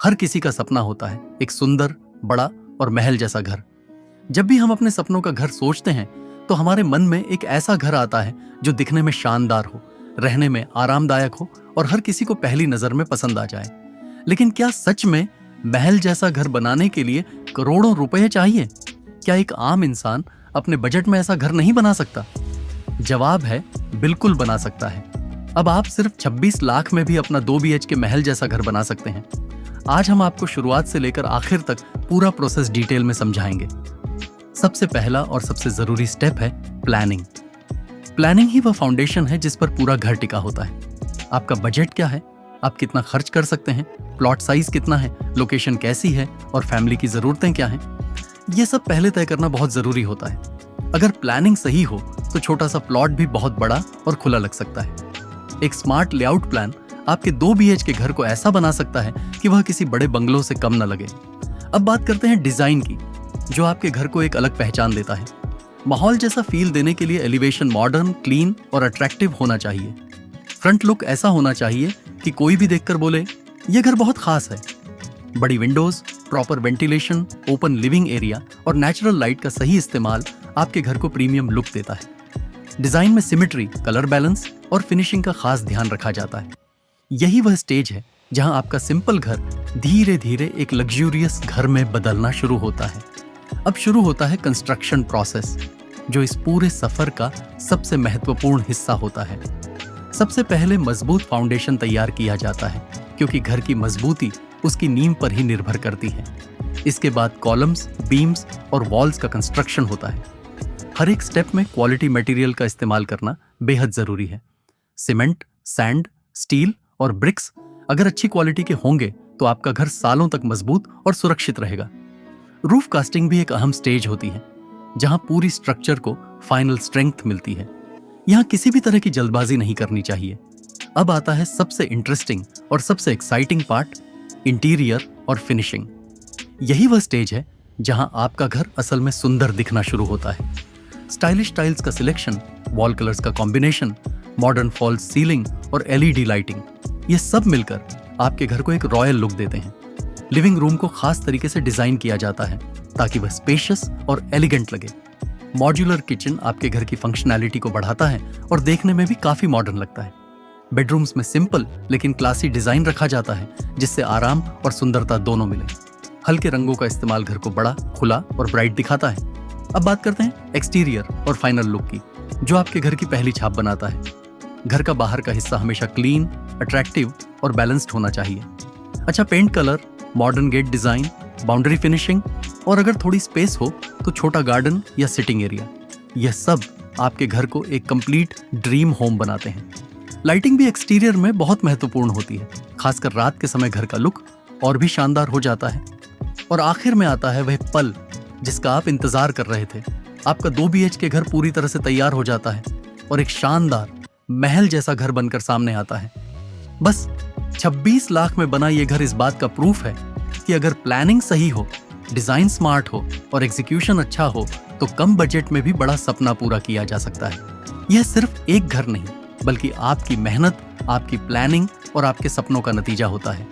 हर किसी का सपना होता है एक सुंदर, बड़ा और महल जैसा घर। जब भी हम अपने सपनों का घर सोचते हैं तो हमारे मन में एक ऐसा घर आता है जो दिखने में शानदार हो, रहने में आरामदायक हो और हर किसी को पहली नजर में पसंद आ जाए। लेकिन क्या सच में महल जैसा घर बनाने के लिए करोड़ों रुपए चाहिए? क्या एक आम इंसान अपने बजट में ऐसा घर नहीं बना सकता? जवाब है, बिल्कुल बना सकता है। अब आप सिर्फ 26 लाख में भी अपना 2 BHK महल जैसा घर बना सकते हैं। आज हम आपको शुरुआत से लेकर आखिर तक पूरा प्रोसेस डिटेल में समझाएंगे। सबसे पहला और सबसे जरूरी स्टेप है प्लानिंग। प्लानिंग ही वह फाउंडेशन है जिस पर पूरा घर टिका होता है। आपका बजट क्या है, आप कितना खर्च कर सकते हैं, प्लॉट साइज कितना है, लोकेशन कैसी है और फैमिली की जरूरतें क्या हैं, ये सब पहले तय करना बहुत जरूरी होता है। अगर प्लानिंग सही हो तो छोटा सा प्लॉट भी बहुत बड़ा और खुला लग सकता है। एक स्मार्ट लेआउट प्लान आपके 2 BHK घर को ऐसा बना सकता है कि वह किसी बड़े बंगलों से कम न लगे। अब बात करते हैं डिजाइन की, जो आपके घर को एक अलग पहचान देता है। माहौल जैसा फील देने के लिए एलिवेशन मॉडर्न, क्लीन और अट्रैक्टिव होना चाहिए। फ्रंट लुक ऐसा होना चाहिए कि कोई भी देखकर बोले यह घर बहुत खास है। बड़ी Windows, proper ventilation, open living area और नेचुरल लाइट का सही इस्तेमाल आपके घर को प्रीमियम लुक देता है। डिजाइन में सिमेट्री, कलर बैलेंस और फिनिशिंग का खास ध्यान रखा जाता है। यही वह स्टेज है जहां आपका सिंपल घर धीरे धीरे एक लग्जूरियस घर में बदलना शुरू होता है। अब शुरू होता है कंस्ट्रक्शन प्रोसेस, जो इस पूरे सफर का सबसे महत्वपूर्ण हिस्सा होता है। सबसे पहले मजबूत फाउंडेशन तैयार किया जाता है, क्योंकि घर की मजबूती उसकी नींव पर ही निर्भर करती है। इसके बाद कॉलम्स, बीम्स और वॉल्स का कंस्ट्रक्शन होता है। हर एक स्टेप में क्वालिटी मटेरियल का इस्तेमाल करना बेहद जरूरी है। सीमेंट, सैंड, स्टील और ब्रिक्स अगर अच्छी क्वालिटी के होंगे तो आपका घर सालों तक मजबूत और सुरक्षित रहेगा। रूफ कास्टिंग भी एक अहम स्टेज होती है, जहां पूरी स्ट्रक्चर को फाइनल स्ट्रेंथ मिलती है। यहां किसी भी तरह की जल्दबाजी नहीं करनी चाहिए। अब आता है सबसे इंटरेस्टिंग और सबसे एक्साइटिंग पार्ट, इंटीरियर और फिनिशिंग। यही वह स्टेज है जहां आपका घर असल में सुंदर दिखना शुरू होता है। स्टाइलिश टाइल्स का सिलेक्शन, वॉल कलर्स का कॉम्बिनेशन, मॉडर्न फॉल्स सीलिंग और LED लाइटिंग, ये सब मिलकर आपके घर को एक रॉयल लुक देते हैं। लिविंग रूम को खास तरीके से डिजाइन किया जाता है ताकि वह स्पेशियस और एलिगेंट लगे। मॉड्यूलर किचन आपके घर की फंक्शनैलिटी को बढ़ाता है और देखने में भी काफी मॉडर्न लगता है। बेडरूम्स में सिंपल लेकिन क्लासी डिजाइन रखा जाता है, जिससे आराम और सुंदरता दोनों मिले। हल्के रंगों का इस्तेमाल घर को बड़ा, खुला और ब्राइट दिखाता है। अब बात करते हैं एक्सटीरियर और फाइनल लुक की, जो आपके घर की पहली छाप बनाता है। घर का बाहर का हिस्सा हमेशा क्लीन, अट्रैक्टिव और बैलेंस्ड होना चाहिए। अच्छा paint colour, modern gate design, boundary finishing और अगर थोड़ी स्पेस हो तो छोटा गार्डन या सिटिंग एरिया, यह सब आपके घर को एक कंप्लीट ड्रीम होम बनाते हैं। लाइटिंग भी एक्सटीरियर में बहुत महत्वपूर्ण होती है, खासकर रात के समय घर का लुक और भी शानदार हो जाता है। और आखिर में आता है वह पल जिसका आप इंतजार कर रहे थे। आपका 2 BHK घर पूरी तरह से तैयार हो जाता है और एक शानदार महल जैसा घर बनकर सामने आता है। बस 26 लाख में बना यह घर इस बात का प्रूफ है कि अगर प्लानिंग सही हो, डिजाइन स्मार्ट हो और एग्जीक्यूशन अच्छा हो तो कम बजट में भी बड़ा सपना पूरा किया जा सकता है। यह सिर्फ एक घर नहीं, बल्कि आपकी मेहनत, आपकी प्लानिंग और आपके सपनों का नतीजा होता है।